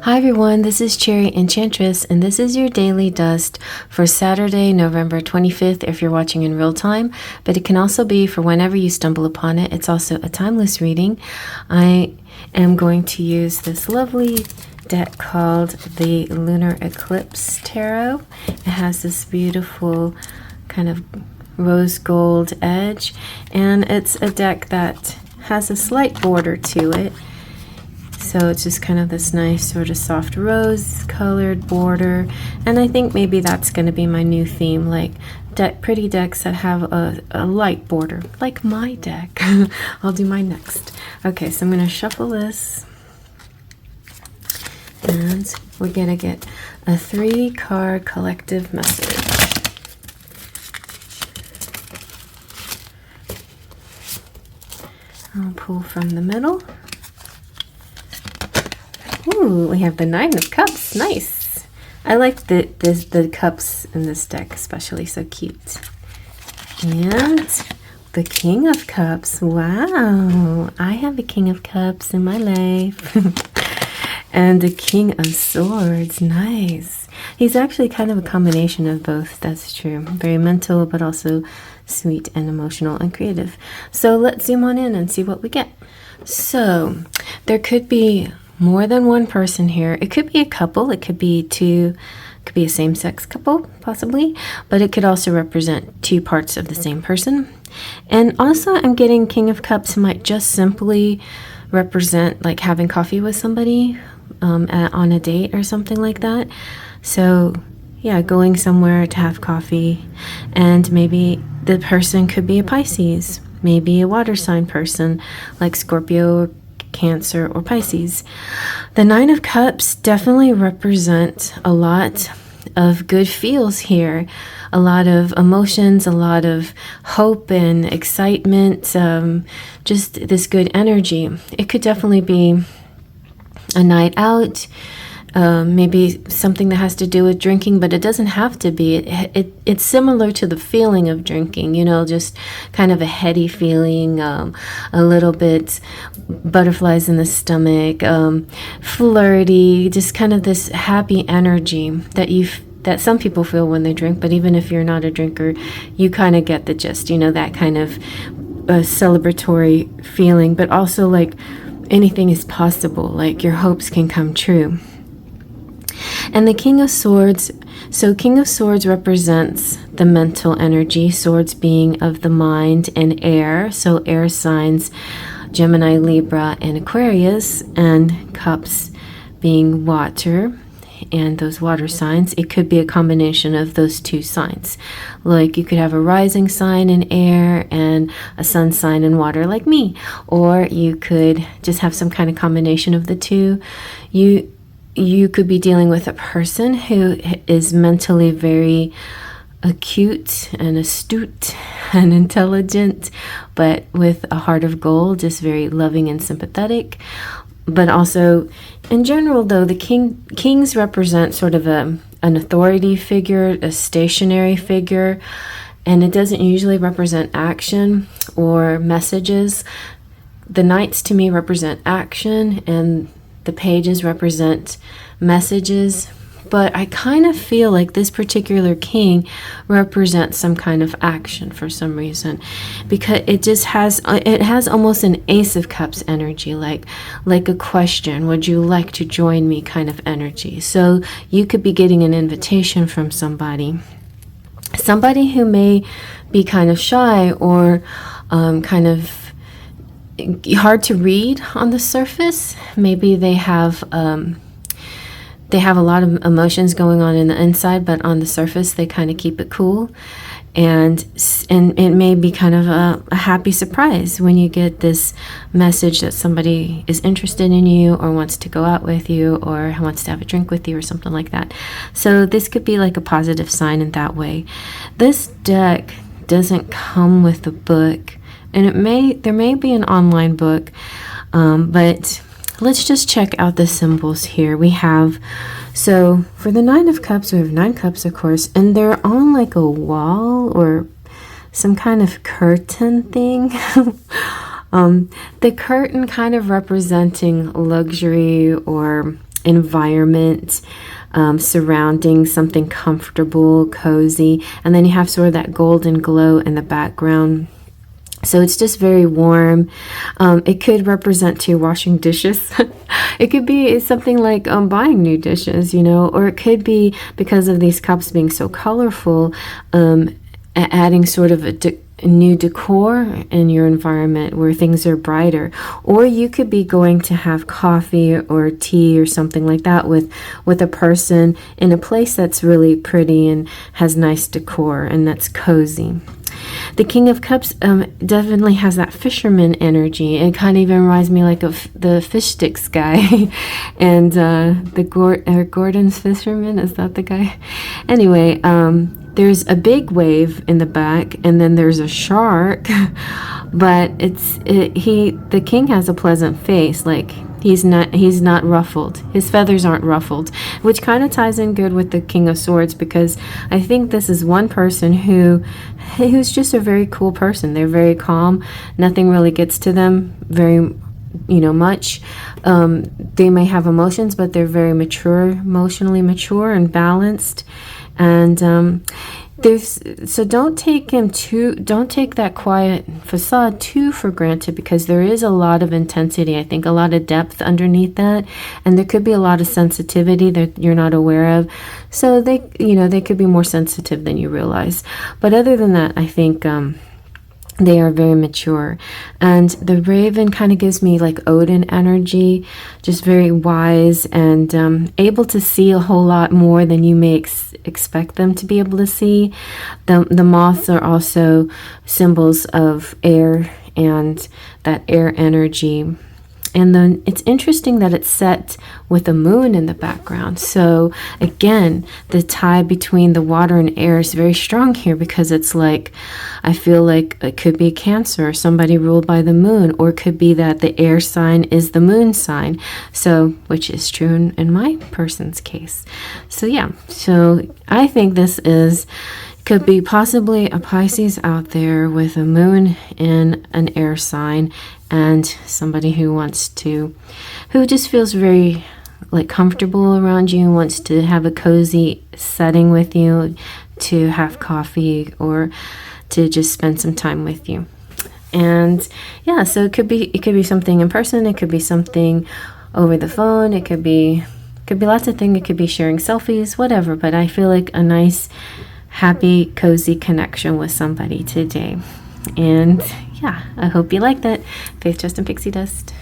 Hi everyone, this is CherryEnchantress, and this is your daily dust for Saturday, November 25th if you're watching in real time, but it can also be for whenever you stumble upon it. It's also a timeless reading. I am going to use this lovely deck called the Lunar Eclipse Tarot. It has this beautiful kind of rose gold edge, and it's a deck that has a slight border to it. So it's just kind of this nice sort of soft rose colored border, and I think maybe that's going to be my new theme, like pretty decks that have a light border, like my deck. I'll do mine next. Okay, so I'm going to shuffle this, and we're going to get a 3-card collective message. I'll pull from the middle. Ooh, we have the 9 of Cups. Nice. I like the cups in this deck, especially. So cute. And the King of Cups. Wow. I have a King of Cups in my life. And the King of Swords. Nice. He's actually kind of a combination of both. That's true. Very mental, but also sweet and emotional and creative. So let's zoom on in and see what we get. So there could be more than one person here. It could be a couple, it could be two, it could be a same-sex couple, possibly, but it could also represent 2 parts of the same person. And also I'm getting King of Cups might just simply represent like having coffee with somebody on a date or something like that. So yeah, going somewhere to have coffee, and maybe the person could be a Pisces, maybe a water sign person like Scorpio or Cancer or Pisces. The 9 of Cups definitely represent a lot of good feels here, a lot of emotions, a lot of hope and excitement, just this good energy. It could definitely be a night out, maybe something that has to do with drinking, but it doesn't have to be. It's similar to the feeling of drinking, you know, just kind of a heady feeling, a little bit butterflies in the stomach, flirty, just kind of this happy energy that some people feel when they drink. But even if you're not a drinker, you kind of get the gist, you know, that kind of celebratory feeling, but also like anything is possible, like your hopes can come true. And the King of Swords, so King of Swords represents the mental energy, swords being of the mind and air, so air signs, Gemini, Libra, and Aquarius, and cups being water, and those water signs. It could be a combination of those 2 signs. Like you could have a rising sign in air and a sun sign in water like me, or you could just have some kind of combination of the 2. You could be dealing with a person who is mentally very acute and astute and intelligent, but with a heart of gold, just very loving and sympathetic. But also, in general, though, the kings represent sort of an authority figure, a stationary figure, and it doesn't usually represent action or messages. The knights to me represent action, and the pages represent messages, but I kind of feel like this particular king represents some kind of action for some reason, because it has almost an Ace of Cups energy, like a question, would you like to join me kind of energy. So you could be getting an invitation from somebody who may be kind of shy or kind of hard to read on the surface. Maybe they have a lot of emotions going on in the inside, but on the surface they kind of keep it cool, and it may be kind of a happy surprise when you get this message that somebody is interested in you or wants to go out with you or wants to have a drink with you or something like that. So this could be like a positive sign in that way. This deck doesn't come with a book, and there may be an online book, but let's just check out the symbols here. We have, so for the 9 of Cups, we have 9 cups, of course, and they're on like a wall or some kind of curtain thing. The curtain kind of representing luxury or environment surrounding something comfortable, cozy, and then you have sort of that golden glow in the background. So it's just very warm. It could represent too washing dishes. It could be something like buying new dishes, you know, or it could be because of these cups being so colorful, adding sort of a new decor in your environment where things are brighter. Or you could be going to have coffee or tea or something like that with a person in a place that's really pretty and has nice decor and that's cozy. The King of Cups definitely has that fisherman energy. It kind of even reminds me like of the fish sticks guy and the Gordon's fisherman. Is that the guy? Anyway, there's a big wave in the back, and then there's a shark. But the king has a pleasant face, like he's not ruffled. His feathers aren't ruffled, which kind of ties in good with the King of Swords, because I think this is one person who's just a very cool person. They're very calm. Nothing really gets to them very much. They may have emotions, but they're very emotionally mature and balanced. And so don't take that quiet facade too for granted, because there is a lot of intensity, I think, a lot of depth underneath that, and there could be a lot of sensitivity that you're not aware of. So they could be more sensitive than you realize. But other than that, I think they are very mature. And the raven kind of gives me like Odin energy, just very wise and able to see a whole lot more than you may expect them to be able to see. The moths are also symbols of air and that air energy. And then it's interesting that it's set with a moon in the background. So again, the tie between the water and air is very strong here, because it's like, I feel like it could be Cancer, somebody ruled by the moon, or it could be that the air sign is the moon sign. So, which is true in my person's case. So yeah, so I think this could be possibly a Pisces out there with a moon in an air sign, and somebody who just feels very like comfortable around you and wants to have a cozy setting with you, to have coffee or to just spend some time with you. And yeah, so it could be something in person, it could be something over the phone, it could be lots of things, it could be sharing selfies, whatever. But I feel like a nice, happy, cozy connection with somebody today. And yeah, I hope you like that. Faith, Trust, and Pixie Dust.